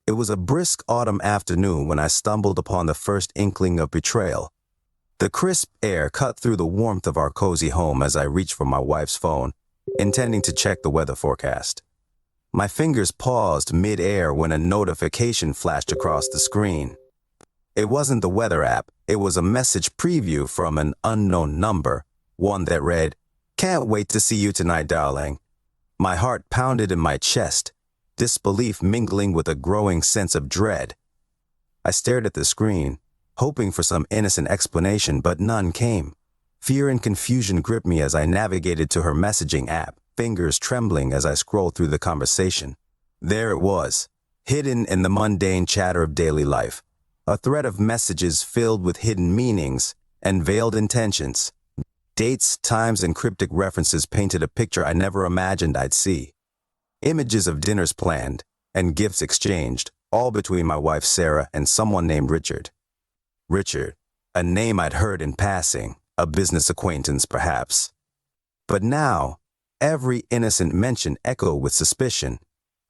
It was a brisk autumn afternoon when I stumbled upon the first inkling of betrayal. The crisp air cut through the warmth of our cozy home as I reached for my wife's phone, intending to check the weather forecast. My fingers paused mid-air when a notification flashed across the screen. It wasn't the weather app, it was a message preview from an unknown number, one that read, "Can't wait to see you tonight, darling." My heart pounded in my chest, disbelief mingling with a growing sense of dread. I stared at the screen, hoping for some innocent explanation, but none came. Fear and confusion gripped me as I navigated to her messaging app, fingers trembling as I scrolled through the conversation. There it was, hidden in the mundane chatter of daily life, a thread of messages filled with hidden meanings and veiled intentions. Dates, times, and cryptic references painted a picture I never imagined I'd see. Images of dinners planned and gifts exchanged, all between my wife Sarah and someone named Richard. Richard, a name I'd heard in passing, a business acquaintance perhaps. But now, every innocent mention echoed with suspicion.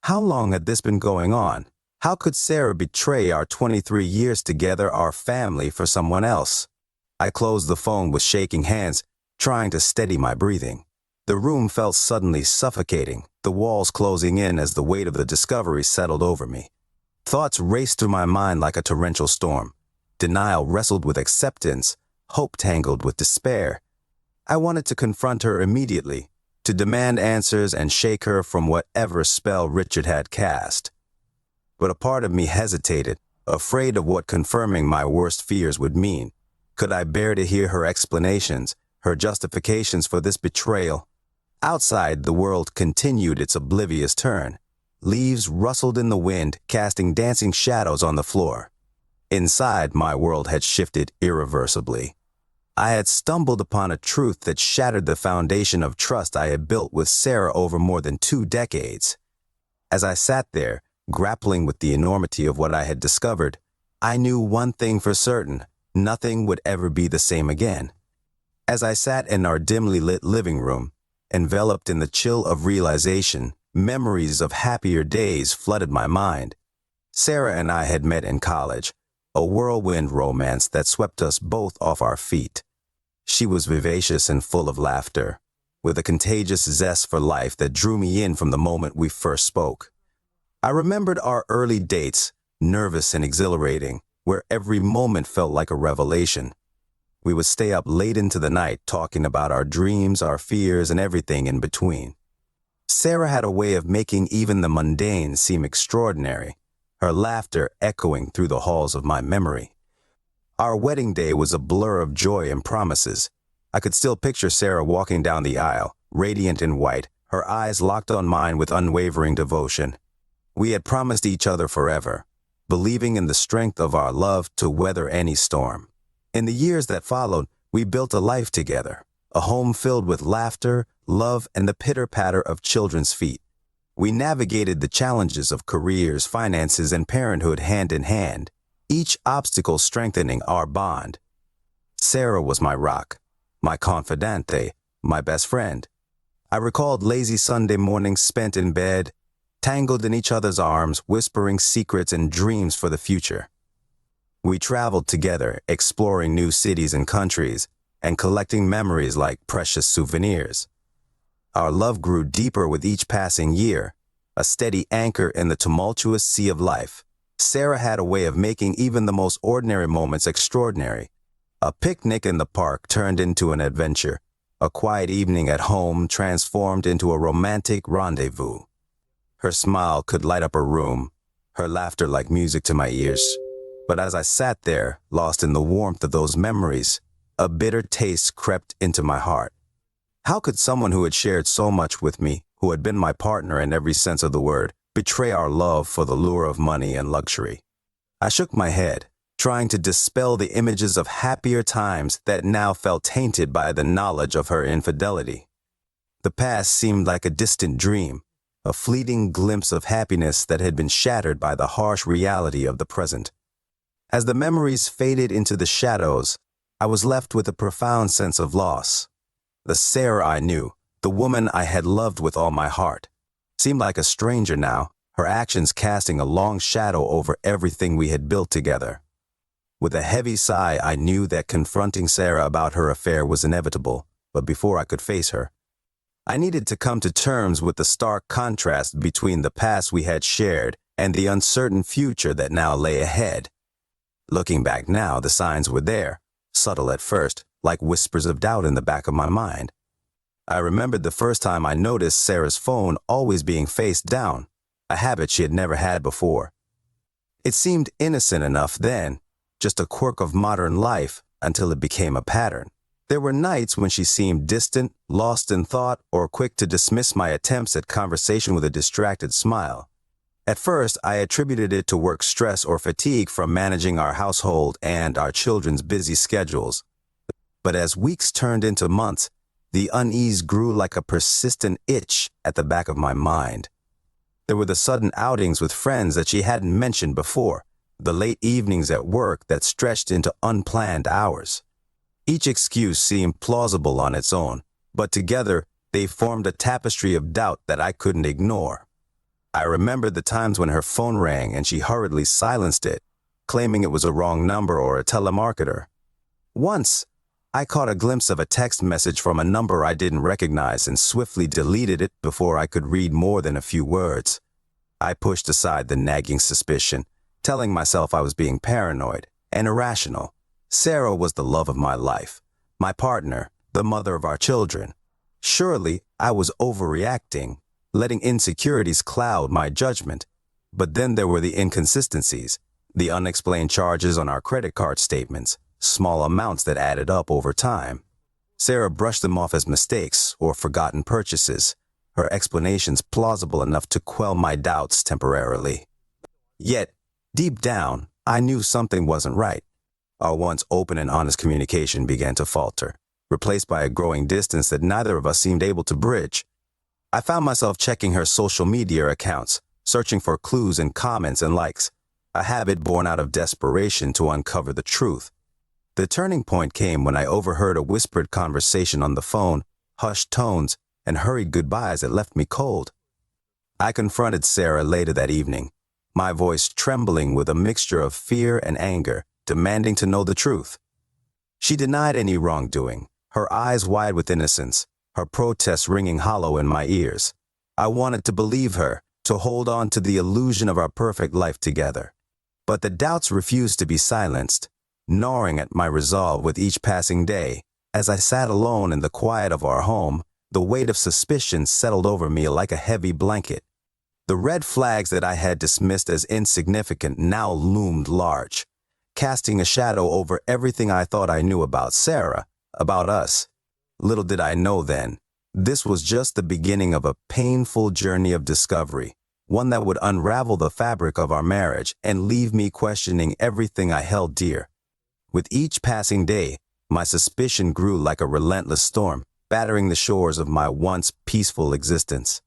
How long had this been going on? How could Sarah betray our 23 years together, our family, for someone else? I closed the phone with shaking hands, trying to steady my breathing. The room felt suddenly suffocating, the walls closing in as the weight of the discovery settled over me. Thoughts raced through my mind like a torrential storm. Denial wrestled with acceptance, hope tangled with despair. I wanted to confront her immediately, to demand answers and shake her from whatever spell Richard had cast. But a part of me hesitated, afraid of what confirming my worst fears would mean. Could I bear to hear her explanations, her justifications for this betrayal? Outside, the world continued its oblivious turn. Leaves rustled in the wind, casting dancing shadows on the floor. Inside, my world had shifted irreversibly. I had stumbled upon a truth that shattered the foundation of trust I had built with Sarah over more than 2 decades. As I sat there, grappling with the enormity of what I had discovered, I knew one thing for certain: nothing would ever be the same again. As I sat in our dimly lit living room, enveloped in the chill of realization, memories of happier days flooded my mind. Sarah and I had met in college, a whirlwind romance that swept us both off our feet. She was vivacious and full of laughter, with a contagious zest for life that drew me in from the moment we first spoke. I remembered our early dates, nervous and exhilarating, where every moment felt like a revelation. We would stay up late into the night talking about our dreams, our fears, and everything in between. Sarah had a way of making even the mundane seem extraordinary, her laughter echoing through the halls of my memory. Our wedding day was a blur of joy and promises. I could still picture Sarah walking down the aisle, radiant in white, her eyes locked on mine with unwavering devotion. We had promised each other forever, believing in the strength of our love to weather any storm. In the years that followed, we built a life together, a home filled with laughter, love, and the pitter-patter of children's feet. We navigated the challenges of careers, finances, and parenthood hand in hand, each obstacle strengthening our bond. Sarah was my rock, my confidante, my best friend. I recalled lazy Sunday mornings spent in bed, tangled in each other's arms, whispering secrets and dreams for the future. We traveled together, exploring new cities and countries, and collecting memories like precious souvenirs. Our love grew deeper with each passing year, a steady anchor in the tumultuous sea of life. Sarah had a way of making even the most ordinary moments extraordinary. A picnic in the park turned into an adventure, a quiet evening at home transformed into a romantic rendezvous. Her smile could light up a room, her laughter like music to my ears. But as I sat there, lost in the warmth of those memories, a bitter taste crept into my heart. How could someone who had shared so much with me, who had been my partner in every sense of the word, betray our love for the lure of money and luxury? I shook my head, trying to dispel the images of happier times that now felt tainted by the knowledge of her infidelity. The past seemed like a distant dream, a fleeting glimpse of happiness that had been shattered by the harsh reality of the present. As the memories faded into the shadows, I was left with a profound sense of loss. The Sarah I knew, the woman I had loved with all my heart, seemed like a stranger now, her actions casting a long shadow over everything we had built together. With a heavy sigh, I knew that confronting Sarah about her affair was inevitable, but before I could face her, I needed to come to terms with the stark contrast between the past we had shared and the uncertain future that now lay ahead. Looking back now, the signs were there, subtle at first, like whispers of doubt in the back of my mind. I remembered the first time I noticed Sarah's phone always being face down, a habit she had never had before. It seemed innocent enough then, just a quirk of modern life, until it became a pattern. There were nights when she seemed distant, lost in thought, or quick to dismiss my attempts at conversation with a distracted smile. At first, I attributed it to work stress or fatigue from managing our household and our children's busy schedules. But as weeks turned into months, the unease grew like a persistent itch at the back of my mind. There were the sudden outings with friends that she hadn't mentioned before, the late evenings at work that stretched into unplanned hours. Each excuse seemed plausible on its own, but together they formed a tapestry of doubt that I couldn't ignore. I remembered the times when her phone rang and she hurriedly silenced it, claiming it was a wrong number or a telemarketer. Once, I caught a glimpse of a text message from a number I didn't recognize and swiftly deleted it before I could read more than a few words. I pushed aside the nagging suspicion, telling myself I was being paranoid and irrational. Sarah was the love of my life, my partner, the mother of our children. Surely I was overreacting, letting insecurities cloud my judgment. But then there were the inconsistencies, the unexplained charges on our credit card statements, small amounts that added up over time. Sarah brushed them off as mistakes or forgotten purchases, her explanations plausible enough to quell my doubts temporarily. Yet, deep down, I knew something wasn't right. Our once open and honest communication began to falter, replaced by a growing distance that neither of us seemed able to bridge. I found myself checking her social media accounts, searching for clues in comments and likes, a habit born out of desperation to uncover the truth. The turning point came when I overheard a whispered conversation on the phone, hushed tones, and hurried goodbyes that left me cold. I confronted Sarah later that evening, my voice trembling with a mixture of fear and anger, demanding to know the truth. She denied any wrongdoing, her eyes wide with innocence, her protests ringing hollow in my ears. I wanted to believe her, to hold on to the illusion of our perfect life together. But the doubts refused to be silenced, gnawing at my resolve with each passing day. As I sat alone in the quiet of our home, the weight of suspicion settled over me like a heavy blanket. The red flags that I had dismissed as insignificant now loomed large, casting a shadow over everything I thought I knew about Sarah, about us. Little did I know then, this was just the beginning of a painful journey of discovery, one that would unravel the fabric of our marriage and leave me questioning everything I held dear. With each passing day, my suspicion grew like a relentless storm, battering the shores of my once peaceful existence.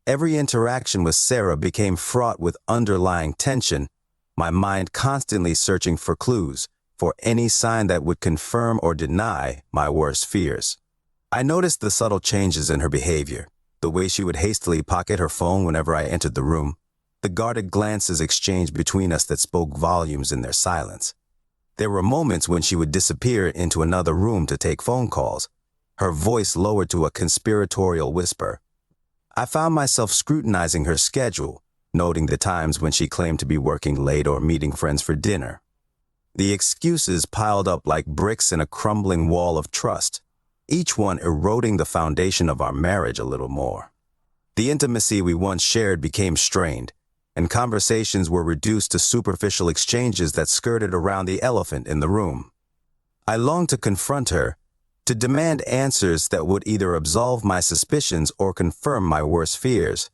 Every interaction with Sarah became fraught with underlying tension, my mind constantly searching for clues, for any sign that would confirm or deny my worst fears. I noticed the subtle changes in her behavior, the way she would hastily pocket her phone whenever I entered the room, the guarded glances exchanged between us that spoke volumes in their silence. There were moments when she would disappear into another room to take phone calls, her voice lowered to a conspiratorial whisper. I found myself scrutinizing her schedule, noting the times when she claimed to be working late or meeting friends for dinner. The excuses piled up like bricks in a crumbling wall of trust, each one eroding the foundation of our marriage a little more. The intimacy we once shared became strained, and conversations were reduced to superficial exchanges that skirted around the elephant in the room. I longed to confront her, to demand answers that would either absolve my suspicions or confirm my worst fears.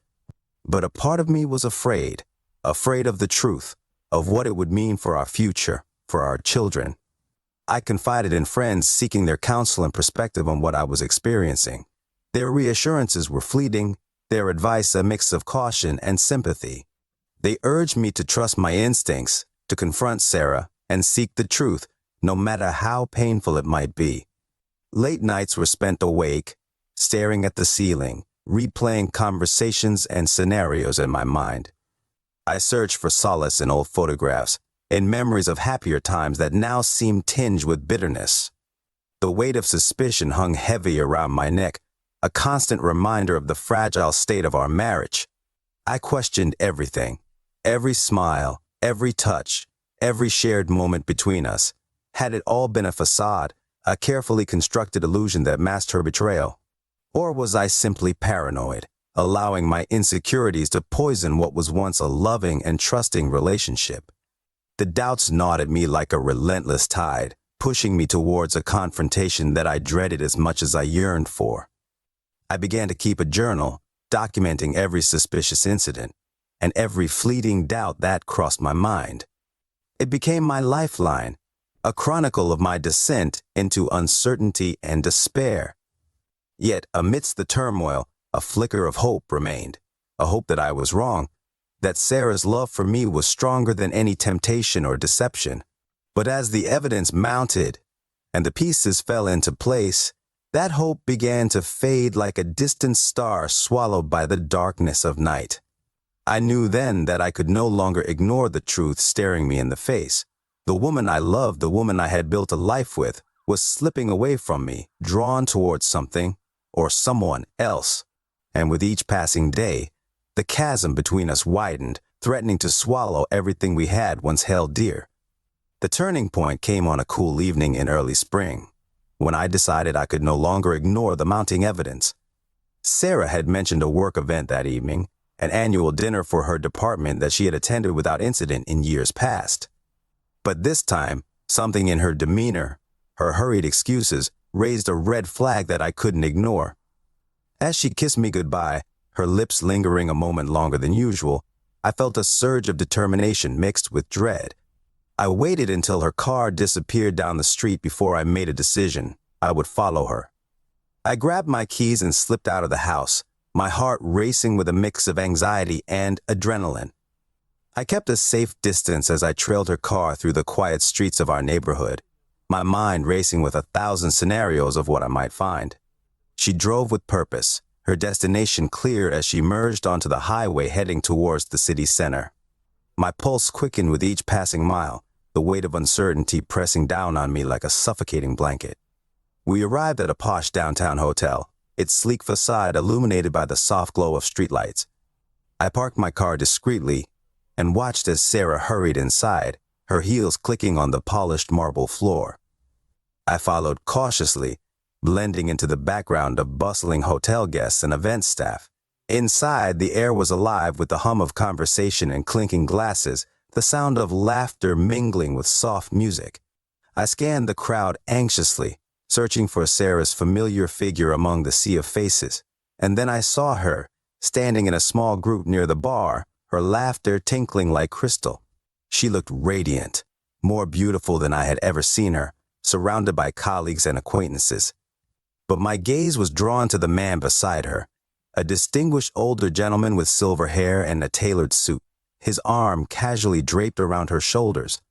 But a part of me was afraid of the truth, of what it would mean for our future, for our children. I confided in friends seeking their counsel and perspective on what I was experiencing. Their reassurances were fleeting, their advice a mix of caution and sympathy. They urged me to trust my instincts, to confront Sarah, and seek the truth, no matter how painful it might be. Late nights were spent awake, staring at the ceiling, replaying conversations and scenarios in my mind. I searched for solace in old photographs, in memories of happier times that now seemed tinged with bitterness. The weight of suspicion hung heavy around my neck, a constant reminder of the fragile state of our marriage. I questioned everything, every smile, every touch, every shared moment between us. Had it all been a facade, a carefully constructed illusion that masked her betrayal? Or was I simply paranoid, allowing my insecurities to poison what was once a loving and trusting relationship? The doubts gnawed at me like a relentless tide, pushing me towards a confrontation that I dreaded as much as I yearned for. I began to keep a journal, documenting every suspicious incident and every fleeting doubt that crossed my mind. It became my lifeline, a chronicle of my descent into uncertainty and despair. Yet, amidst the turmoil, a flicker of hope remained, a hope that I was wrong, that Sarah's love for me was stronger than any temptation or deception. But as the evidence mounted and the pieces fell into place, that hope began to fade like a distant star swallowed by the darkness of night. I knew then that I could no longer ignore the truth staring me in the face. The woman I loved, the woman I had built a life with, was slipping away from me, drawn towards something or someone else. And with each passing day, the chasm between us widened, threatening to swallow everything we had once held dear. The turning point came on a cool evening in early spring, when I decided I could no longer ignore the mounting evidence. Sarah had mentioned a work event that evening, an annual dinner for her department that she had attended without incident in years past. But this time, something in her demeanor, her hurried excuses, raised a red flag that I couldn't ignore. As she kissed me goodbye, her lips lingering a moment longer than usual, I felt a surge of determination mixed with dread. I waited until her car disappeared down the street before I made a decision. I would follow her. I grabbed my keys and slipped out of the house, my heart racing with a mix of anxiety and adrenaline. I kept a safe distance as I trailed her car through the quiet streets of our neighborhood, my mind racing with 1,000 scenarios of what I might find. She drove with purpose, her destination clear as she merged onto the highway heading towards the city center. My pulse quickened with each passing mile, the weight of uncertainty pressing down on me like a suffocating blanket. We arrived at a posh downtown hotel, its sleek facade illuminated by the soft glow of streetlights. I parked my car discreetly and watched as Sarah hurried inside, her heels clicking on the polished marble floor. I followed cautiously, blending into the background of bustling hotel guests and event staff. Inside, the air was alive with the hum of conversation and clinking glasses, the sound of laughter mingling with soft music. I scanned the crowd anxiously, searching for Sarah's familiar figure among the sea of faces. And then I saw her, standing in a small group near the bar, her laughter tinkling like crystal. She looked radiant, more beautiful than I had ever seen her, surrounded by colleagues and acquaintances. But my gaze was drawn to the man beside her, a distinguished older gentleman with silver hair and a tailored suit, his arm casually draped around her shoulders.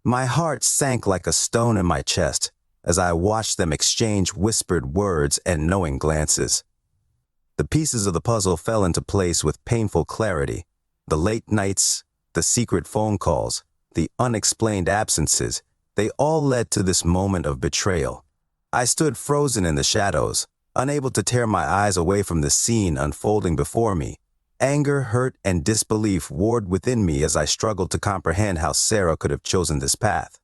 My heart sank like a stone in my chest as I watched them exchange whispered words and knowing glances. The pieces of the puzzle fell into place with painful clarity. The late nights, the secret phone calls, the unexplained absences, they all led to this moment of betrayal. I stood frozen in the shadows, unable to tear my eyes away from the scene unfolding before me. Anger, hurt, and disbelief warred within me as I struggled to comprehend how Sarah could have chosen this path,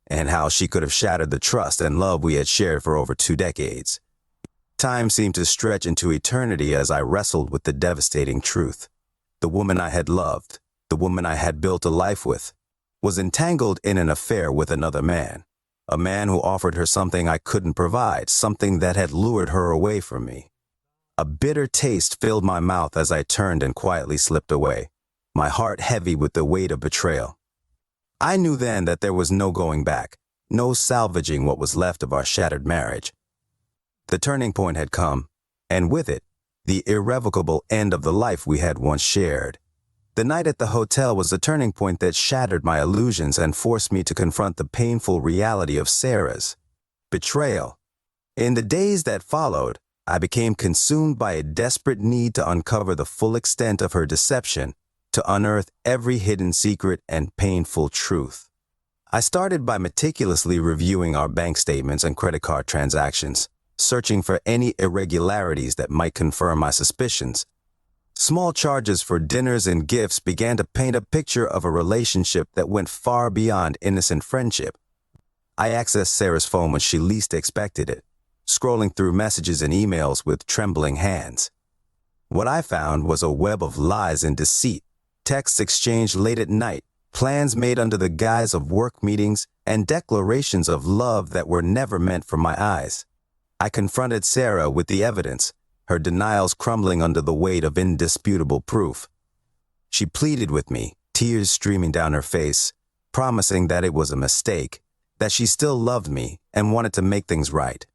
and how she could have shattered the trust and love we had shared for over 2 decades. Time seemed to stretch into eternity as I wrestled with the devastating truth. The woman I had loved, the woman I had built a life with, was entangled in an affair with another man. A man who offered her something I couldn't provide, something that had lured her away from me. A bitter taste filled my mouth as I turned and quietly slipped away, my heart heavy with the weight of betrayal. I knew then that there was no going back, no salvaging what was left of our shattered marriage. The turning point had come, and with it, the irrevocable end of the life we had once shared. The night at the hotel was the turning point that shattered my illusions and forced me to confront the painful reality of Sarah's betrayal. In the days that followed, I became consumed by a desperate need to uncover the full extent of her deception to unearth every hidden secret and painful truth. I started by meticulously reviewing our bank statements and credit card transactions, searching for any irregularities that might confirm my suspicions. Small charges for dinners and gifts began to paint a picture of a relationship that went far beyond innocent friendship. I accessed Sarah's phone when she least expected it, scrolling through messages and emails with trembling hands. What I found was a web of lies and deceit, texts exchanged late at night, plans made under the guise of work meetings, and declarations of love that were never meant for my eyes. I confronted Sarah with the evidence, her denials crumbling under the weight of indisputable proof. She pleaded with me, tears streaming down her face, promising that it was a mistake, that she still loved me and wanted to make things right.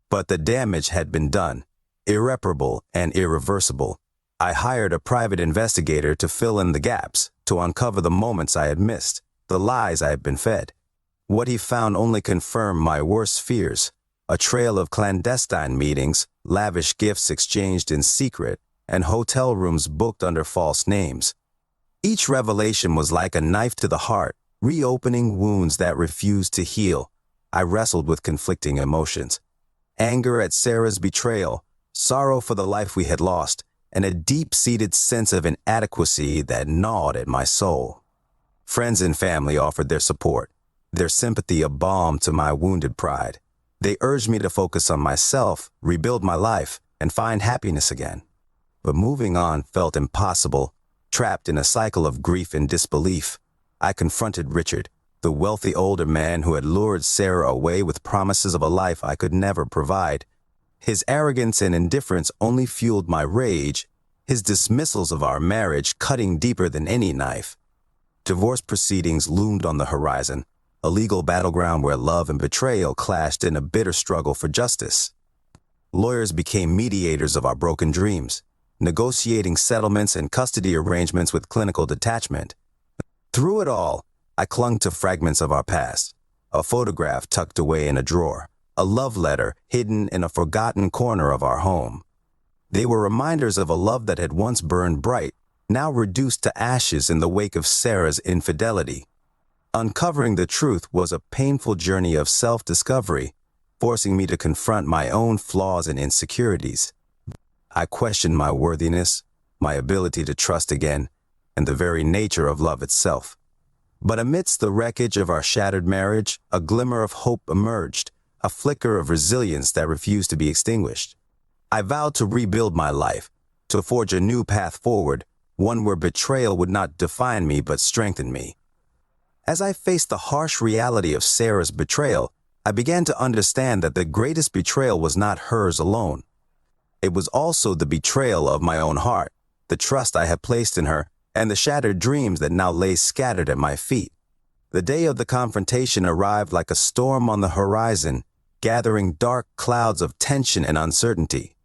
But the damage had been done, irreparable and irreversible. I hired a private investigator to fill in the gaps, to uncover the moments I had missed, the lies I had been fed. What he found only confirmed my worst fears, a trail of clandestine meetings, lavish gifts exchanged in secret, and hotel rooms booked under false names. Each revelation was like a knife to the heart, reopening wounds that refused to heal. I wrestled with conflicting emotions. Anger at Sarah's betrayal, sorrow for the life we had lost, and a deep-seated sense of inadequacy that gnawed at my soul. Friends and family offered their support, their sympathy a balm to my wounded pride. They urged me to focus on myself, rebuild my life, and find happiness again. But moving on felt impossible. Trapped in a cycle of grief and disbelief, I confronted Richard, the wealthy older man who had lured Sarah away with promises of a life I could never provide. His arrogance and indifference only fueled my rage, his dismissals of our marriage cutting deeper than any knife. Divorce proceedings loomed on the horizon, a legal battleground where love and betrayal clashed in a bitter struggle for justice. Lawyers became mediators of our broken dreams, negotiating settlements and custody arrangements with clinical detachment. Through it all, I clung to fragments of our past, a photograph tucked away in a drawer, a love letter hidden in a forgotten corner of our home. They were reminders of a love that had once burned bright, now reduced to ashes in the wake of Sarah's infidelity. Uncovering the truth was a painful journey of self-discovery, forcing me to confront my own flaws and insecurities. I questioned my worthiness, my ability to trust again, and the very nature of love itself. But amidst the wreckage of our shattered marriage, a glimmer of hope emerged, a flicker of resilience that refused to be extinguished. I vowed to rebuild my life, to forge a new path forward, one where betrayal would not define me but strengthen me. As I faced the harsh reality of Sarah's betrayal, I began to understand that the greatest betrayal was not hers alone. It was also the betrayal of my own heart, the trust I had placed in her, and the shattered dreams that now lay scattered at my feet. The day of the confrontation arrived like a storm on the horizon, gathering dark clouds of tension and uncertainty.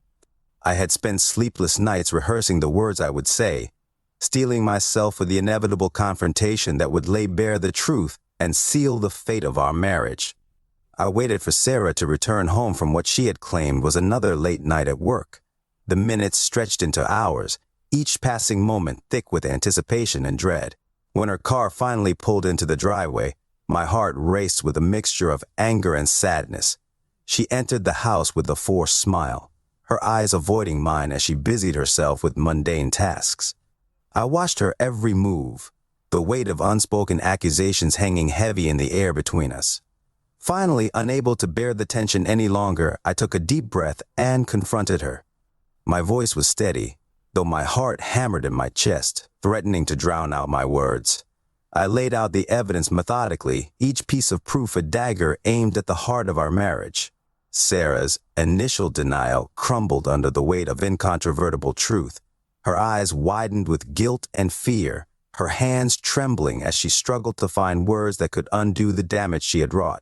I had spent sleepless nights rehearsing the words I would say, steeling myself for the inevitable confrontation that would lay bare the truth and seal the fate of our marriage. I waited for Sarah to return home from what she had claimed was another late night at work. The minutes stretched into hours, each passing moment thick with anticipation and dread. When her car finally pulled into the driveway, my heart raced with a mixture of anger and sadness. She entered the house with a forced smile, her eyes avoiding mine as she busied herself with mundane tasks. I watched her every move, the weight of unspoken accusations hanging heavy in the air between us. Finally, unable to bear the tension any longer, I took a deep breath and confronted her. My voice was steady, though my heart hammered in my chest, threatening to drown out my words. I laid out the evidence methodically, each piece of proof a dagger aimed at the heart of our marriage. Sarah's initial denial crumbled under the weight of incontrovertible truth. Her eyes widened with guilt and fear, her hands trembling as she struggled to find words that could undo the damage she had wrought.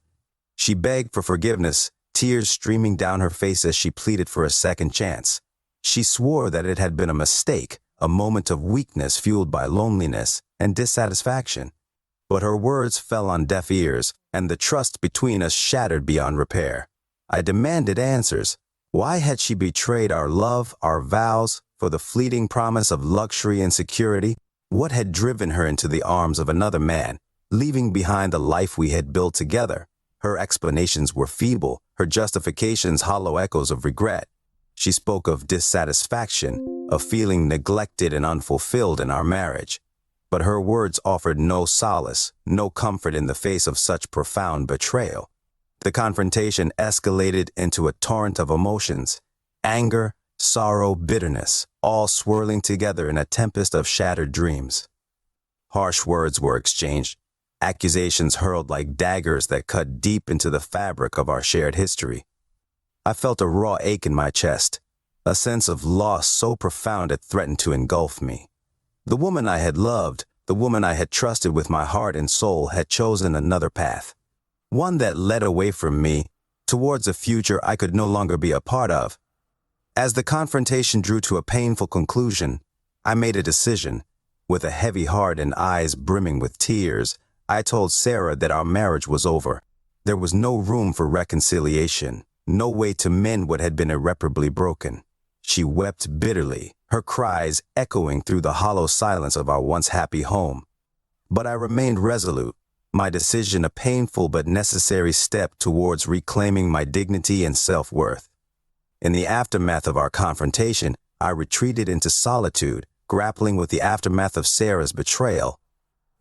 She begged for forgiveness, tears streaming down her face as she pleaded for a second chance. She swore that it had been a mistake, a moment of weakness fueled by loneliness and dissatisfaction. But her words fell on deaf ears, and the trust between us shattered beyond repair. I demanded answers. Why had she betrayed our love, our vows, for the fleeting promise of luxury and security? What had driven her into the arms of another man, leaving behind the life we had built together? Her explanations were feeble, her justifications hollow echoes of regret. She spoke of dissatisfaction, of feeling neglected and unfulfilled in our marriage. But her words offered no solace, no comfort in the face of such profound betrayal. The confrontation escalated into a torrent of emotions: anger, sorrow, bitterness, all swirling together in a tempest of shattered dreams. Harsh words were exchanged, accusations hurled like daggers that cut deep into the fabric of our shared history. I felt a raw ache in my chest, a sense of loss so profound it threatened to engulf me. The woman I had loved, the woman I had trusted with my heart and soul, had chosen another path, one that led away from me, towards a future I could no longer be a part of. As the confrontation drew to a painful conclusion, I made a decision. With a heavy heart and eyes brimming with tears, I told Sarah that our marriage was over. There was no room for reconciliation, no way to mend what had been irreparably broken. She wept bitterly, her cries echoing through the hollow silence of our once happy home. But I remained resolute, my decision a painful but necessary step towards reclaiming my dignity and self-worth. In the aftermath of our confrontation, I retreated into solitude, grappling with the aftermath of Sarah's betrayal.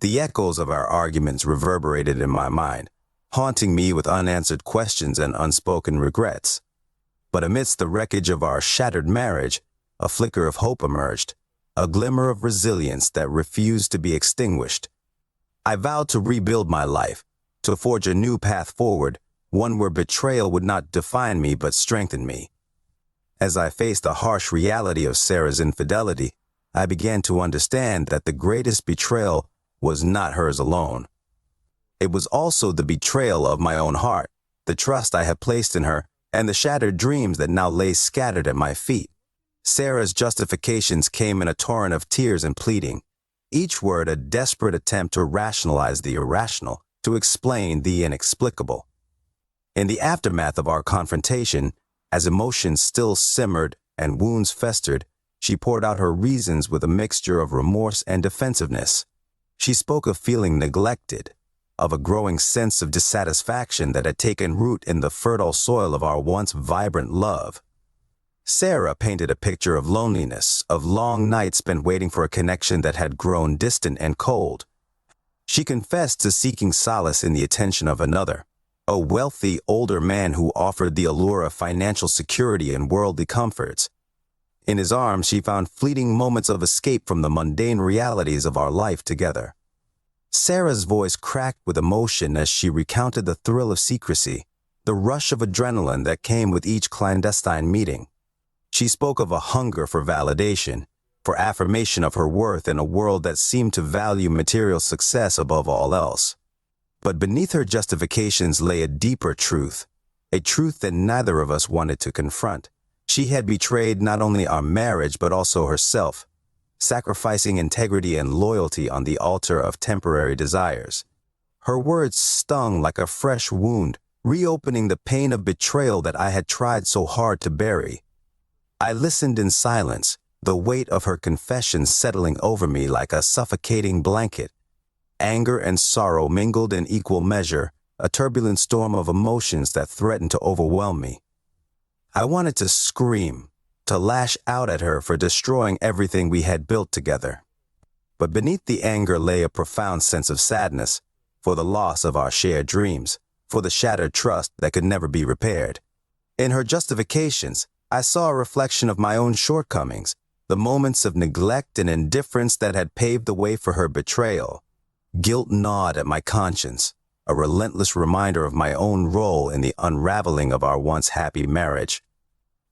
The echoes of our arguments reverberated in my mind, haunting me with unanswered questions and unspoken regrets. But amidst the wreckage of our shattered marriage, a flicker of hope emerged, a glimmer of resilience that refused to be extinguished. I vowed to rebuild my life, to forge a new path forward, one where betrayal would not define me but strengthen me. As I faced the harsh reality of Sarah's infidelity, I began to understand that the greatest betrayal was not hers alone. It was also the betrayal of my own heart, the trust I had placed in her, and the shattered dreams that now lay scattered at my feet. Sarah's justifications came in a torrent of tears and pleading, each word a desperate attempt to rationalize the irrational, to explain the inexplicable. In the aftermath of our confrontation, as emotions still simmered and wounds festered, she poured out her reasons with a mixture of remorse and defensiveness. She spoke of feeling neglected, of a growing sense of dissatisfaction that had taken root in the fertile soil of our once vibrant love. Sarah painted a picture of loneliness, of long nights spent waiting for a connection that had grown distant and cold. She confessed to seeking solace in the attention of another, a wealthy, older man who offered the allure of financial security and worldly comforts. In his arms, she found fleeting moments of escape from the mundane realities of our life together. Sarah's voice cracked with emotion as she recounted the thrill of secrecy, the rush of adrenaline that came with each clandestine meeting. She spoke of a hunger for validation, for affirmation of her worth in a world that seemed to value material success above all else. But beneath her justifications lay a deeper truth, a truth that neither of us wanted to confront. She had betrayed not only our marriage but also herself, sacrificing integrity and loyalty on the altar of temporary desires. Her words stung like a fresh wound, reopening the pain of betrayal that I had tried so hard to bury. I listened in silence, the weight of her confession settling over me like a suffocating blanket. Anger and sorrow mingled in equal measure, a turbulent storm of emotions that threatened to overwhelm me. I wanted to scream, to lash out at her for destroying everything we had built together. But beneath the anger lay a profound sense of sadness, for the loss of our shared dreams, for the shattered trust that could never be repaired. In her justifications, I saw a reflection of my own shortcomings, the moments of neglect and indifference that had paved the way for her betrayal. Guilt gnawed at my conscience, a relentless reminder of my own role in the unraveling of our once happy marriage.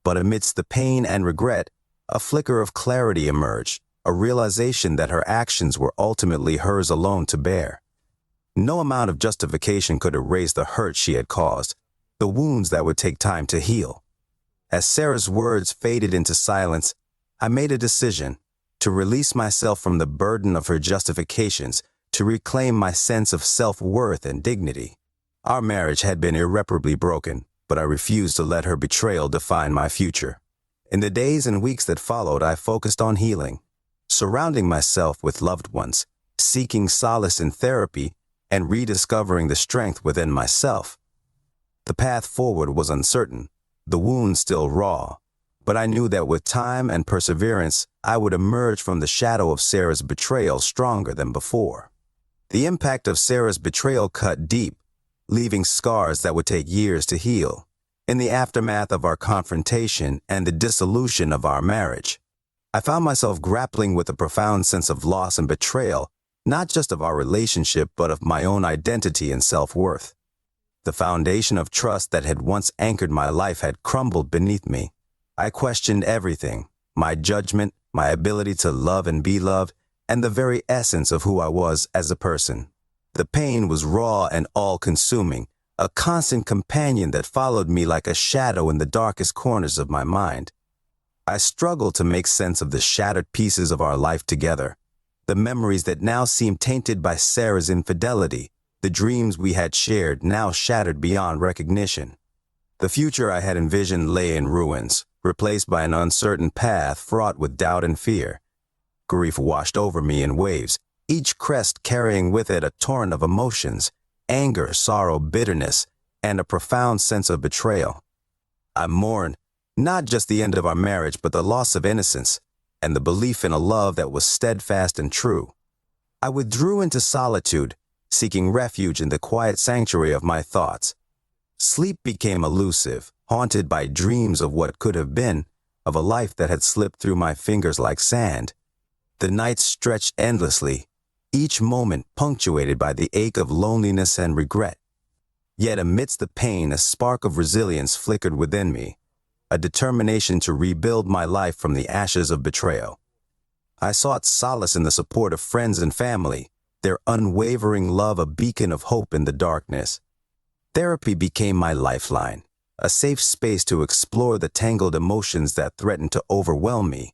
But amidst the pain and regret, a flicker of clarity emerged, a realization that her actions were ultimately hers alone to bear. No amount of justification could erase the hurt she had caused, the wounds that would take time to heal. As Sarah's words faded into silence, I made a decision to release myself from the burden of her justifications, to reclaim my sense of self-worth and dignity. Our marriage had been irreparably broken, but I refused to let her betrayal define my future. In the days and weeks that followed, I focused on healing. surrounding myself with loved ones, seeking solace in therapy, and rediscovering the strength within myself. The path forward was uncertain, the wound still raw, but I knew that with time and perseverance, I would emerge from the shadow of Sarah's betrayal stronger than before. The impact of Sarah's betrayal cut deep, leaving scars that would take years to heal. In the aftermath of our confrontation and the dissolution of our marriage, I found myself grappling with a profound sense of loss and betrayal, not just of our relationship, but of my own identity and self-worth. The foundation of trust that had once anchored my life had crumbled beneath me. I questioned everything, my judgment, my ability to love and be loved, and the very essence of who I was as a person. The pain was raw and all-consuming, a constant companion that followed me like a shadow in the darkest corners of my mind. I struggled to make sense of the shattered pieces of our life together, the memories that now seemed tainted by Sarah's infidelity, the dreams we had shared now shattered beyond recognition. The future I had envisioned lay in ruins, replaced by an uncertain path fraught with doubt and fear. Grief washed over me in waves, each crest carrying with it a torrent of emotions, anger, sorrow, bitterness, and a profound sense of betrayal. I mourned not just the end of our marriage, but the loss of innocence and the belief in a love that was steadfast and true. I withdrew into solitude, seeking refuge in the quiet sanctuary of my thoughts. Sleep became elusive, haunted by dreams of what could have been, of a life that had slipped through my fingers like sand. The nights stretched endlessly, each moment punctuated by the ache of loneliness and regret. Yet amidst the pain, a spark of resilience flickered within me, a determination to rebuild my life from the ashes of betrayal. I sought solace in the support of friends and family, their unwavering love a beacon of hope in the darkness. Therapy became my lifeline, a safe space to explore the tangled emotions that threatened to overwhelm me.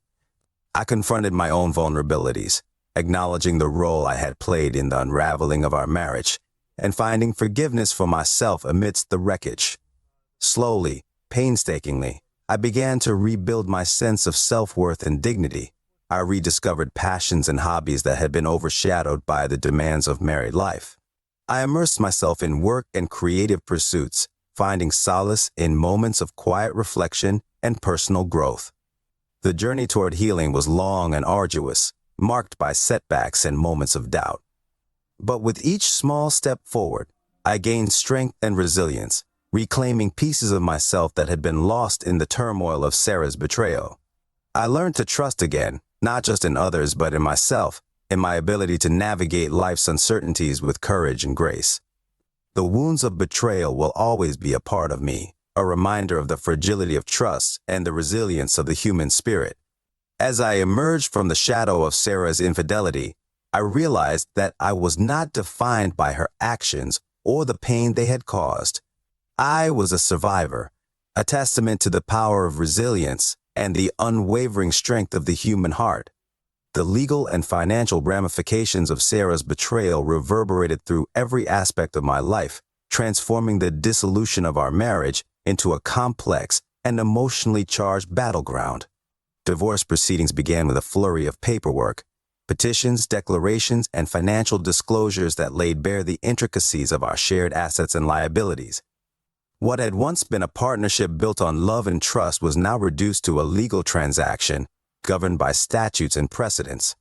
I confronted my own vulnerabilities, acknowledging the role I had played in the unraveling of our marriage, and finding forgiveness for myself amidst the wreckage. Slowly, painstakingly, I began to rebuild my sense of self-worth and dignity. I rediscovered passions and hobbies that had been overshadowed by the demands of married life. I immersed myself in work and creative pursuits, finding solace in moments of quiet reflection and personal growth. The journey toward healing was long and arduous, marked by setbacks and moments of doubt. But with each small step forward, I gained strength and resilience, reclaiming pieces of myself that had been lost in the turmoil of Sarah's betrayal. I learned to trust again, not just in others, but in myself, in my ability to navigate life's uncertainties with courage and grace. The wounds of betrayal will always be a part of me, a reminder of the fragility of trust and the resilience of the human spirit. As I emerged from the shadow of Sarah's infidelity, I realized that I was not defined by her actions or the pain they had caused. I was a survivor, a testament to the power of resilience and the unwavering strength of the human heart. The legal and financial ramifications of Sarah's betrayal reverberated through every aspect of my life, transforming the dissolution of our marriage into a complex and emotionally charged battleground. Divorce proceedings began with a flurry of paperwork, petitions, declarations, and financial disclosures that laid bare the intricacies of our shared assets and liabilities. What had once been a partnership built on love and trust was now reduced to a legal transaction governed by statutes and precedents.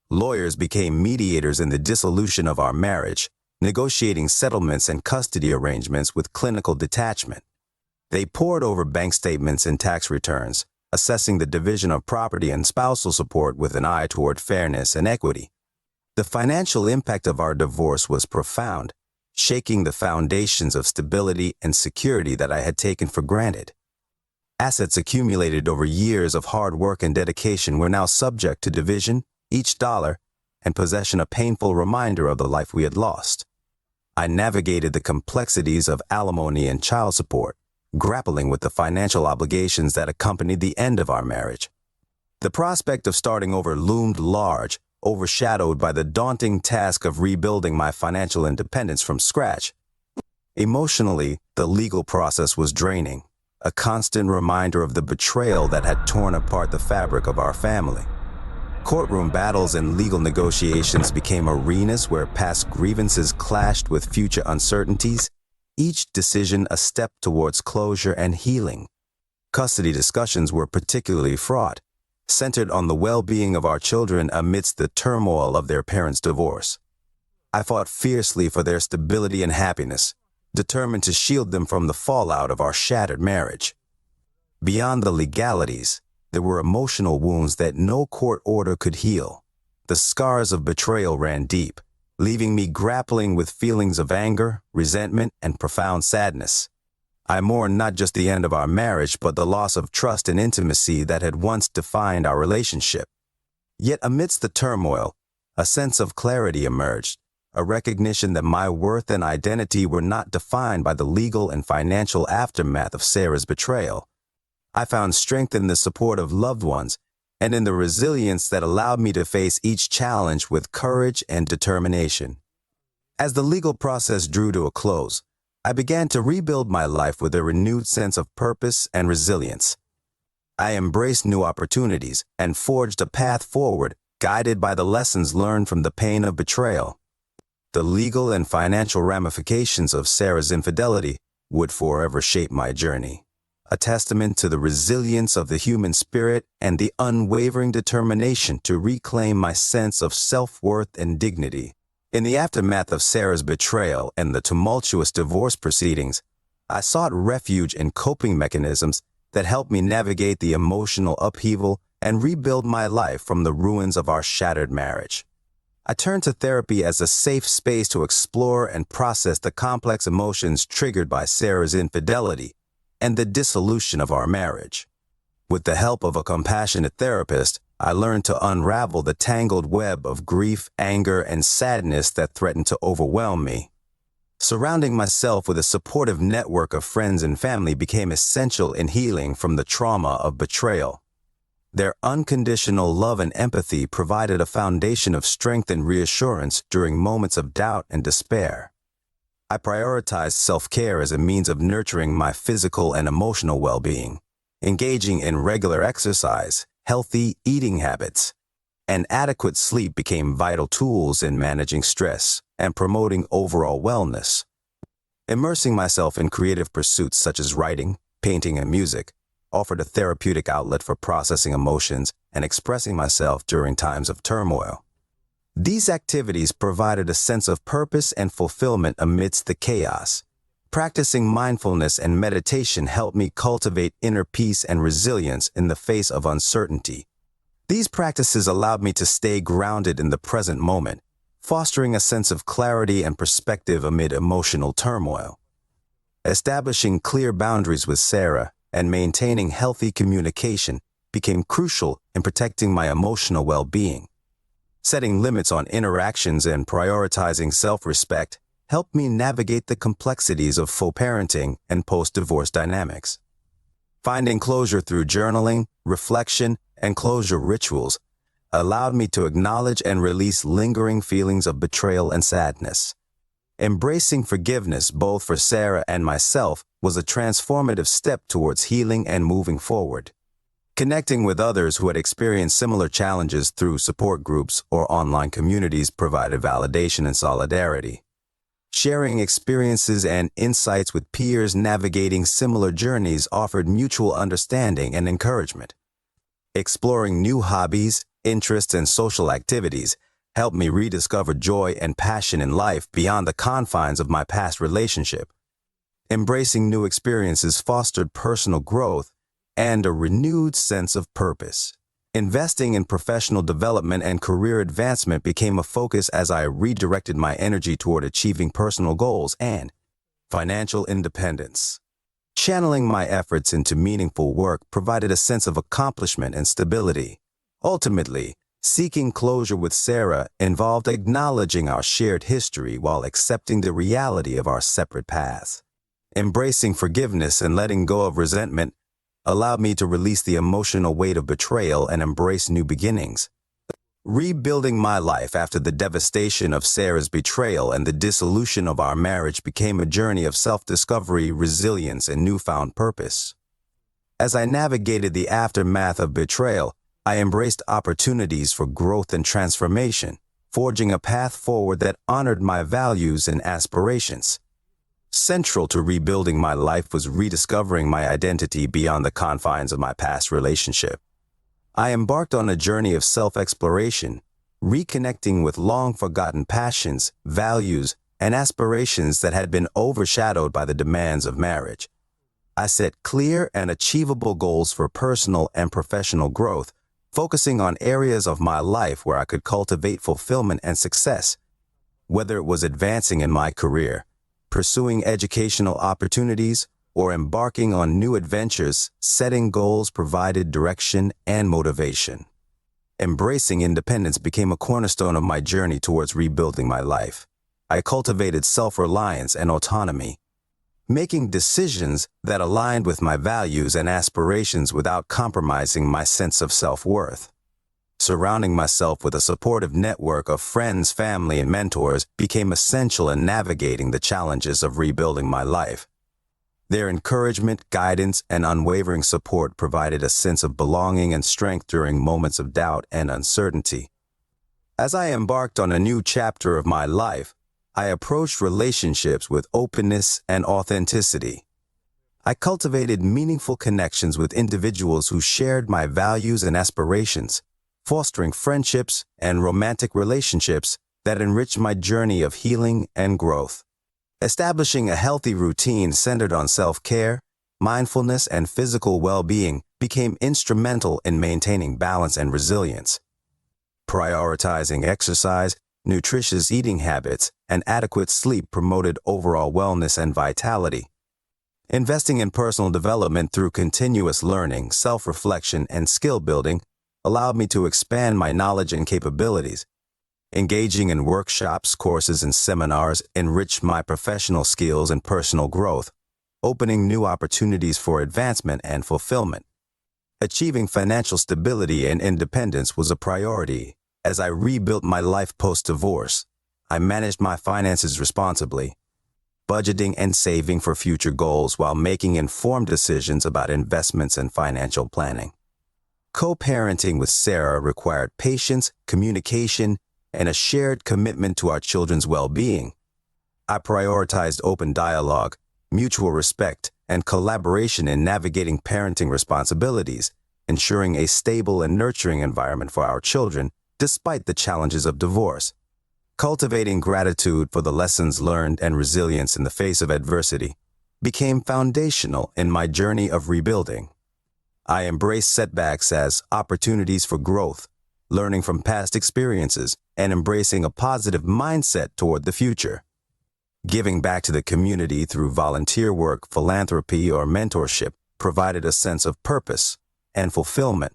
Lawyers became mediators in the dissolution of our marriage, negotiating settlements and custody arrangements with clinical detachment. They pored over bank statements and tax returns, assessing the division of property and spousal support with an eye toward fairness and equity. The financial impact of our divorce was profound, shaking the foundations of stability and security that I had taken for granted. Assets accumulated over years of hard work and dedication were now subject to division, each dollar, and possession a painful reminder of the life we had lost. I navigated the complexities of alimony and child support, grappling with the financial obligations that accompanied the end of our marriage. The prospect of starting over loomed large, overshadowed by the daunting task of rebuilding my financial independence from scratch. Emotionally, the legal process was draining, a constant reminder of the betrayal that had torn apart the fabric of our family. Courtroom battles and legal negotiations became arenas where past grievances clashed with future uncertainties, each decision a step towards closure and healing. Custody discussions were particularly fraught, centered on the well-being of our children amidst the turmoil of their parents' divorce. I fought fiercely for their stability and happiness, determined to shield them from the fallout of our shattered marriage. Beyond the legalities, there were emotional wounds that no court order could heal. The scars of betrayal ran deep, leaving me grappling with feelings of anger, resentment, and profound sadness. I mourned not just the end of our marriage, but the loss of trust and intimacy that had once defined our relationship. Yet amidst the turmoil, a sense of clarity emerged, a recognition that my worth and identity were not defined by the legal and financial aftermath of Sarah's betrayal. I found strength in the support of loved ones and in the resilience that allowed me to face each challenge with courage and determination. As the legal process drew to a close, I began to rebuild my life with a renewed sense of purpose and resilience. I embraced new opportunities and forged a path forward, guided by the lessons learned from the pain of betrayal. The legal and financial ramifications of Sarah's infidelity would forever shape my journey, a testament to the resilience of the human spirit and the unwavering determination to reclaim my sense of self-worth and dignity. In the aftermath of Sarah's betrayal and the tumultuous divorce proceedings, I sought refuge in coping mechanisms that helped me navigate the emotional upheaval and rebuild my life from the ruins of our shattered marriage. I turned to therapy as a safe space to explore and process the complex emotions triggered by Sarah's infidelity and the dissolution of our marriage. With the help of a compassionate therapist, I learned to unravel the tangled web of grief, anger, and sadness that threatened to overwhelm me. Surrounding myself with a supportive network of friends and family became essential in healing from the trauma of betrayal. Their unconditional love and empathy provided a foundation of strength and reassurance during moments of doubt and despair. I prioritized self-care as a means of nurturing my physical and emotional well-being, engaging in regular exercise, healthy eating habits, and adequate sleep became vital tools in managing stress and promoting overall wellness. Immersing myself in creative pursuits such as writing, painting, and music offered a therapeutic outlet for processing emotions and expressing myself during times of turmoil. These activities provided a sense of purpose and fulfillment amidst the chaos. Practicing mindfulness and meditation helped me cultivate inner peace and resilience in the face of uncertainty. These practices allowed me to stay grounded in the present moment, fostering a sense of clarity and perspective amid emotional turmoil. Establishing clear boundaries with Sarah and maintaining healthy communication became crucial in protecting my emotional well-being. Setting limits on interactions and prioritizing self-respect helped me navigate the complexities of co-parenting and post-divorce dynamics. Finding closure through journaling, reflection, and closure rituals allowed me to acknowledge and release lingering feelings of betrayal and sadness. Embracing forgiveness both for Sarah and myself was a transformative step towards healing and moving forward. Connecting with others who had experienced similar challenges through support groups or online communities provided validation and solidarity. Sharing experiences and insights with peers navigating similar journeys offered mutual understanding and encouragement. Exploring new hobbies, interests, and social activities helped me rediscover joy and passion in life beyond the confines of my past relationship. Embracing new experiences fostered personal growth and a renewed sense of purpose. Investing in professional development and career advancement became a focus as I redirected my energy toward achieving personal goals and financial independence. Channeling my efforts into meaningful work provided a sense of accomplishment and stability. Ultimately, seeking closure with Sarah involved acknowledging our shared history while accepting the reality of our separate paths. Embracing forgiveness and letting go of resentment allowed me to release the emotional weight of betrayal and embrace new beginnings. Rebuilding my life after the devastation of Sarah's betrayal and the dissolution of our marriage became a journey of self-discovery, resilience, and newfound purpose. As I navigated the aftermath of betrayal, I embraced opportunities for growth and transformation, forging a path forward that honored my values and aspirations. Central to rebuilding my life was rediscovering my identity beyond the confines of my past relationship. I embarked on a journey of self-exploration, reconnecting with long-forgotten passions, values, and aspirations that had been overshadowed by the demands of marriage. I set clear and achievable goals for personal and professional growth, focusing on areas of my life where I could cultivate fulfillment and success. Whether it was advancing in my career, pursuing educational opportunities, or embarking on new adventures, setting goals provided direction and motivation. Embracing independence became a cornerstone of my journey towards rebuilding my life. I cultivated self-reliance and autonomy, making decisions that aligned with my values and aspirations without compromising my sense of self-worth. Surrounding myself with a supportive network of friends, family, and mentors became essential in navigating the challenges of rebuilding my life. Their encouragement, guidance, and unwavering support provided a sense of belonging and strength during moments of doubt and uncertainty. As I embarked on a new chapter of my life, I approached relationships with openness and authenticity. I cultivated meaningful connections with individuals who shared my values and aspirations, fostering friendships and romantic relationships that enriched my journey of healing and growth. Establishing a healthy routine centered on self-care, mindfulness, and physical well-being became instrumental in maintaining balance and resilience. Prioritizing exercise, nutritious eating habits, and adequate sleep promoted overall wellness and vitality. Investing in personal development through continuous learning, self-reflection, and skill building allowed me to expand my knowledge and capabilities. Engaging in workshops, courses, and seminars enriched my professional skills and personal growth, opening new opportunities for advancement and fulfillment. Achieving financial stability and independence was a priority. As I rebuilt my life post-divorce, I managed my finances responsibly, budgeting and saving for future goals while making informed decisions about investments and financial planning. Co-parenting with Sarah required patience, communication, and a shared commitment to our children's well-being. I prioritized open dialogue, mutual respect, and collaboration in navigating parenting responsibilities, ensuring a stable and nurturing environment for our children despite the challenges of divorce. Cultivating gratitude for the lessons learned and resilience in the face of adversity became foundational in my journey of rebuilding. I embraced setbacks as opportunities for growth, learning from past experiences, and embracing a positive mindset toward the future. Giving back to the community through volunteer work, philanthropy, or mentorship provided a sense of purpose and fulfillment.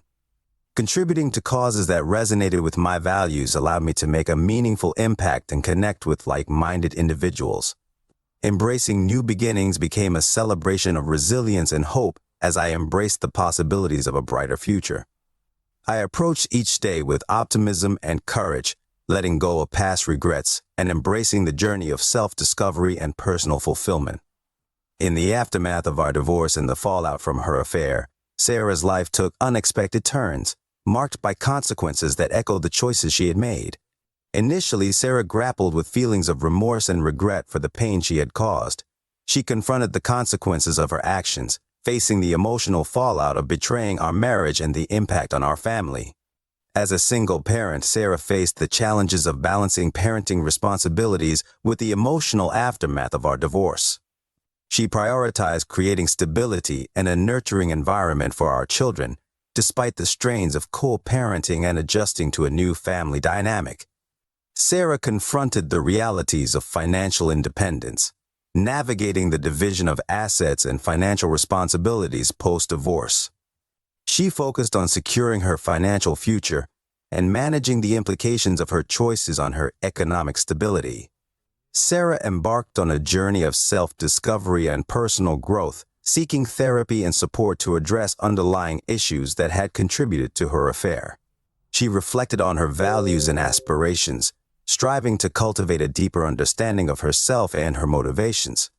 Contributing to causes that resonated with my values allowed me to make a meaningful impact and connect with like-minded individuals. Embracing new beginnings became a celebration of resilience and hope as I embraced the possibilities of a brighter future. I approached each day with optimism and courage, letting go of past regrets and embracing the journey of self-discovery and personal fulfillment. In the aftermath of our divorce and the fallout from her affair, Sarah's life took unexpected turns, marked by consequences that echoed the choices she had made. Initially, Sarah grappled with feelings of remorse and regret for the pain she had caused. She confronted the consequences of her actions, facing the emotional fallout of betraying our marriage and the impact on our family. As a single parent, Sarah faced the challenges of balancing parenting responsibilities with the emotional aftermath of our divorce. She prioritized creating stability and a nurturing environment for our children, despite the strains of co-parenting and adjusting to a new family dynamic. Sarah confronted the realities of financial independence, navigating the division of assets and financial responsibilities post-divorce. She focused on securing her financial future and managing the implications of her choices on her economic stability. Sarah embarked on a journey of self-discovery and personal growth, seeking therapy and support to address underlying issues that had contributed to her affair. She reflected on her values and aspirations, striving to cultivate a deeper understanding of herself and her motivations.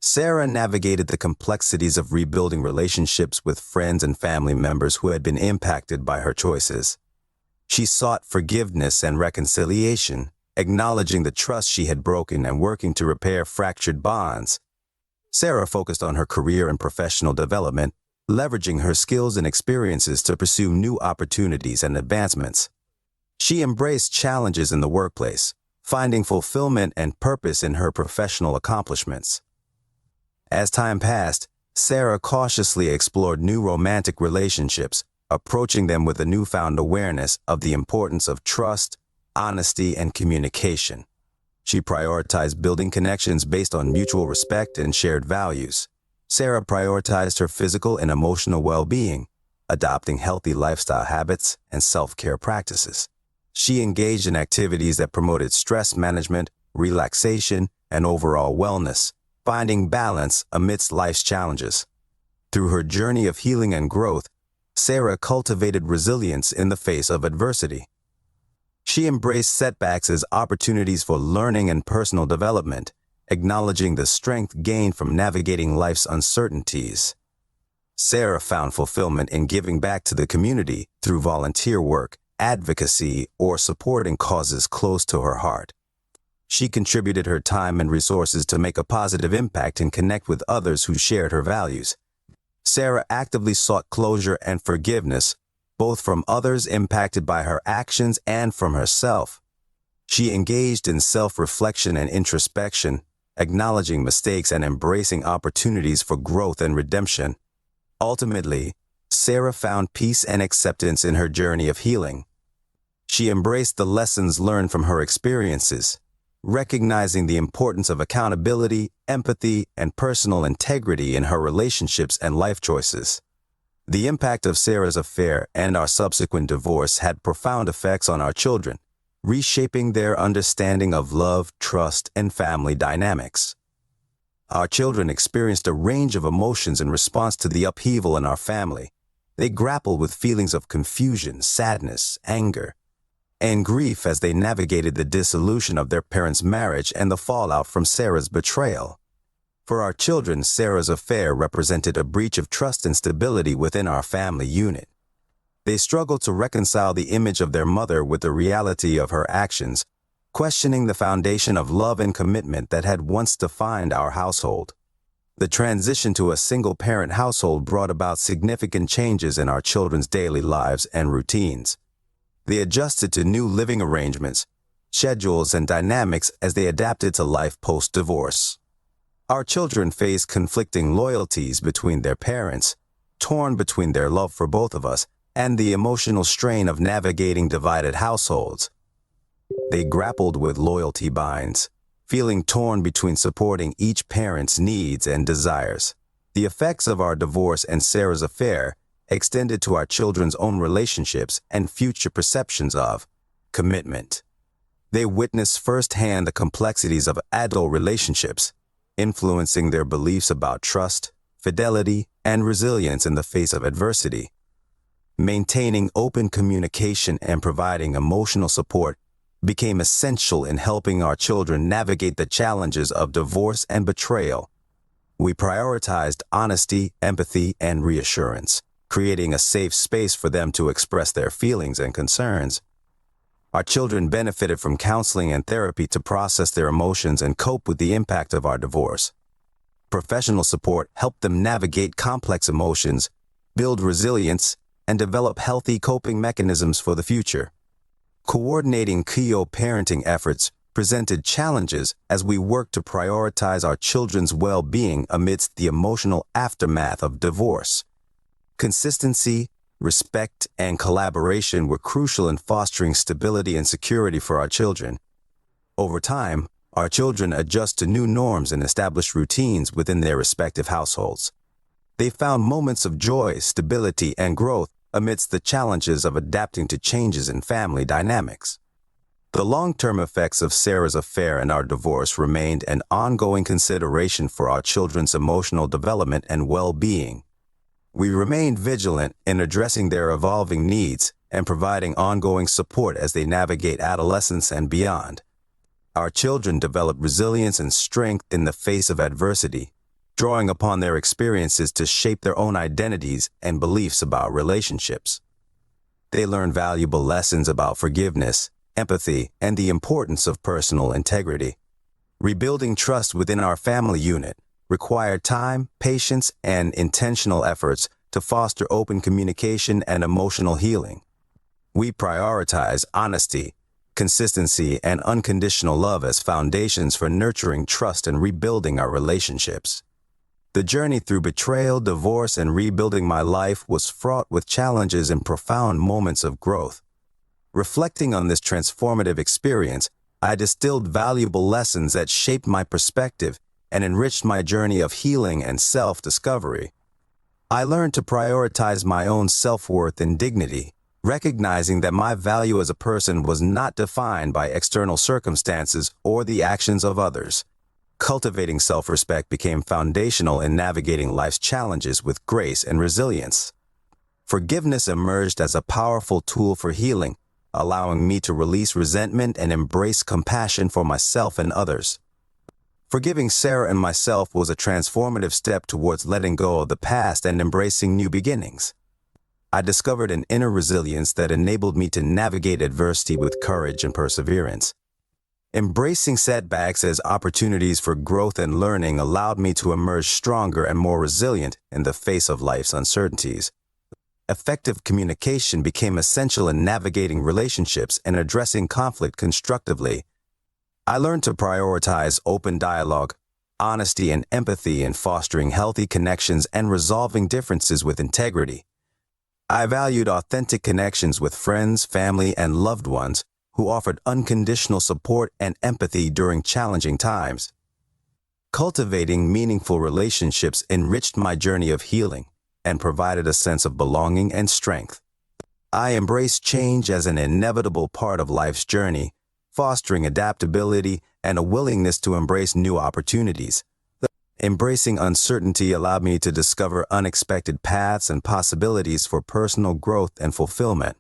Sarah navigated the complexities of rebuilding relationships with friends and family members who had been impacted by her choices. She sought forgiveness and reconciliation, acknowledging the trust she had broken and working to repair fractured bonds. Sarah focused on her career and professional development, leveraging her skills and experiences to pursue new opportunities and advancements. She embraced challenges in the workplace, finding fulfillment and purpose in her professional accomplishments. As time passed, Sarah cautiously explored new romantic relationships, approaching them with a newfound awareness of the importance of trust, honesty, and communication. She prioritized building connections based on mutual respect and shared values. Sarah prioritized her physical and emotional well-being, adopting healthy lifestyle habits and self-care practices. She engaged in activities that promoted stress management, relaxation, and overall wellness, finding balance amidst life's challenges. Through her journey of healing and growth, Sarah cultivated resilience in the face of adversity. She embraced setbacks as opportunities for learning and personal development, acknowledging the strength gained from navigating life's uncertainties. Sarah found fulfillment in giving back to the community through volunteer work, advocacy, or supporting causes close to her heart. She contributed her time and resources to make a positive impact and connect with others who shared her values. Sarah actively sought closure and forgiveness, both from others impacted by her actions and from herself. She engaged in self-reflection and introspection, acknowledging mistakes and embracing opportunities for growth and redemption. Ultimately, Sarah found peace and acceptance in her journey of healing. She embraced the lessons learned from her experiences, recognizing the importance of accountability, empathy, and personal integrity in her relationships and life choices. The impact of Sarah's affair and our subsequent divorce had profound effects on our children, reshaping their understanding of love, trust, and family dynamics. Our children experienced a range of emotions in response to the upheaval in our family. They grappled with feelings of confusion, sadness, anger, and grief as they navigated the dissolution of their parents' marriage and the fallout from Sarah's betrayal. For our children, Sarah's affair represented a breach of trust and stability within our family unit. They struggled to reconcile the image of their mother with the reality of her actions, questioning the foundation of love and commitment that had once defined our household. The transition to a single-parent household brought about significant changes in our children's daily lives and routines. They adjusted to new living arrangements, schedules, and dynamics as they adapted to life post-divorce. Our children faced conflicting loyalties between their parents, torn between their love for both of us and the emotional strain of navigating divided households. They grappled with loyalty binds, feeling torn between supporting each parent's needs and desires. The effects of our divorce and Sarah's affair extended to our children's own relationships and future perceptions of commitment. They witnessed firsthand the complexities of adult relationships, influencing their beliefs about trust, fidelity, and resilience in the face of adversity. Maintaining open communication and providing emotional support became essential in helping our children navigate the challenges of divorce and betrayal. We prioritized honesty, empathy, and reassurance, creating a safe space for them to express their feelings and concerns. Our children benefited from counseling and therapy to process their emotions and cope with the impact of our divorce. Professional support helped them navigate complex emotions, build resilience, and develop healthy coping mechanisms for the future. Coordinating co-parenting efforts presented challenges as we worked to prioritize our children's well-being amidst the emotional aftermath of divorce. Consistency, respect, and collaboration were crucial in fostering stability and security for our children. Over time, our children adjust to new norms and establish routines within their respective households. They found moments of joy, stability, and growth amidst the challenges of adapting to changes in family dynamics. The long-term effects of Sarah's affair and our divorce remained an ongoing consideration for our children's emotional development and well-being. We remained vigilant in addressing their evolving needs and providing ongoing support as they navigate adolescence and beyond. Our children developed resilience and strength in the face of adversity, drawing upon their experiences to shape their own identities and beliefs about relationships. They learn valuable lessons about forgiveness, empathy, and the importance of personal integrity. Rebuilding trust within our family unit required time, patience, and intentional efforts to foster open communication and emotional healing. We prioritize honesty, consistency, and unconditional love as foundations for nurturing trust and rebuilding our relationships. The journey through betrayal, divorce, and rebuilding my life was fraught with challenges and profound moments of growth. Reflecting on this transformative experience, I distilled valuable lessons that shaped my perspective and enriched my journey of healing and self-discovery. I learned to prioritize my own self-worth and dignity, recognizing that my value as a person was not defined by external circumstances or the actions of others. Cultivating self-respect became foundational in navigating life's challenges with grace and resilience. Forgiveness emerged as a powerful tool for healing, allowing me to release resentment and embrace compassion for myself and others. Forgiving Sarah and myself was a transformative step towards letting go of the past and embracing new beginnings. I discovered an inner resilience that enabled me to navigate adversity with courage and perseverance. Embracing setbacks as opportunities for growth and learning allowed me to emerge stronger and more resilient in the face of life's uncertainties. Effective communication became essential in navigating relationships and addressing conflict constructively. I learned to prioritize open dialogue, honesty, and empathy in fostering healthy connections and resolving differences with integrity. I valued authentic connections with friends, family, and loved ones who offered unconditional support and empathy during challenging times. Cultivating meaningful relationships enriched my journey of healing and provided a sense of belonging and strength. I embraced change as an inevitable part of life's journey, fostering adaptability and a willingness to embrace new opportunities. Embracing uncertainty allowed me to discover unexpected paths and possibilities for personal growth and fulfillment.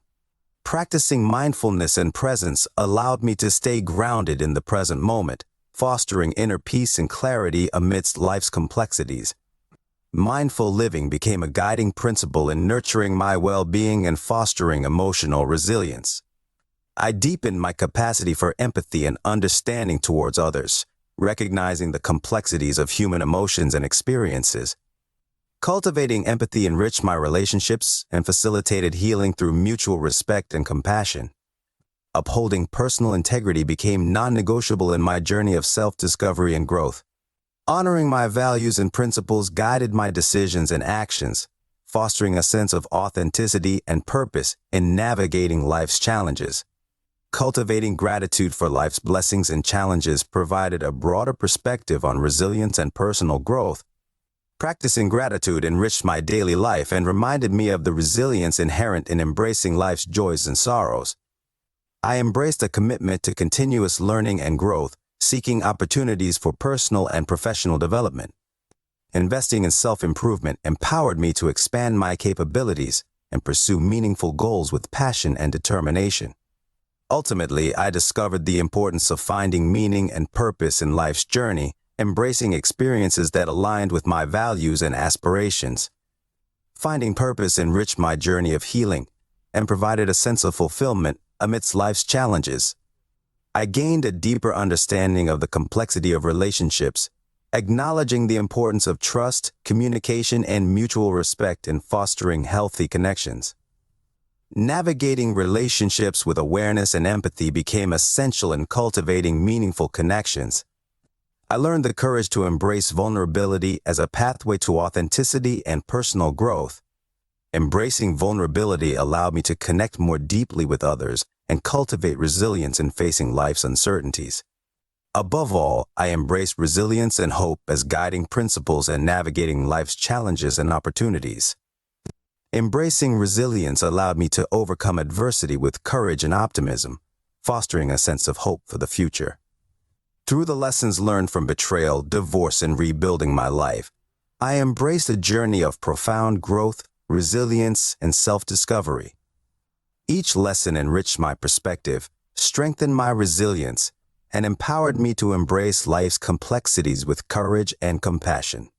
Practicing mindfulness and presence allowed me to stay grounded in the present moment, fostering inner peace and clarity amidst life's complexities. Mindful living became a guiding principle in nurturing my well-being and fostering emotional resilience. I deepened my capacity for empathy and understanding towards others, recognizing the complexities of human emotions and experiences. Cultivating empathy enriched my relationships and facilitated healing through mutual respect and compassion. Upholding personal integrity became non-negotiable in my journey of self-discovery and growth. Honoring my values and principles guided my decisions and actions, fostering a sense of authenticity and purpose in navigating life's challenges. Cultivating gratitude for life's blessings and challenges provided a broader perspective on resilience and personal growth. Practicing gratitude enriched my daily life and reminded me of the resilience inherent in embracing life's joys and sorrows. I embraced a commitment to continuous learning and growth, seeking opportunities for personal and professional development. Investing in self-improvement empowered me to expand my capabilities and pursue meaningful goals with passion and determination. Ultimately, I discovered the importance of finding meaning and purpose in life's journey, embracing experiences that aligned with my values and aspirations. Finding purpose enriched my journey of healing and provided a sense of fulfillment amidst life's challenges. I gained a deeper understanding of the complexity of relationships, acknowledging the importance of trust, communication, and mutual respect in fostering healthy connections. Navigating relationships with awareness and empathy became essential in cultivating meaningful connections. I learned the courage to embrace vulnerability as a pathway to authenticity and personal growth. Embracing vulnerability allowed me to connect more deeply with others and cultivate resilience in facing life's uncertainties. Above all, I embraced resilience and hope as guiding principles in navigating life's challenges and opportunities. Embracing resilience allowed me to overcome adversity with courage and optimism, fostering a sense of hope for the future. Through the lessons learned from betrayal, divorce, and rebuilding my life, I embraced a journey of profound growth, resilience, and self-discovery. Each lesson enriched my perspective, strengthened my resilience, and empowered me to embrace life's complexities with courage and compassion.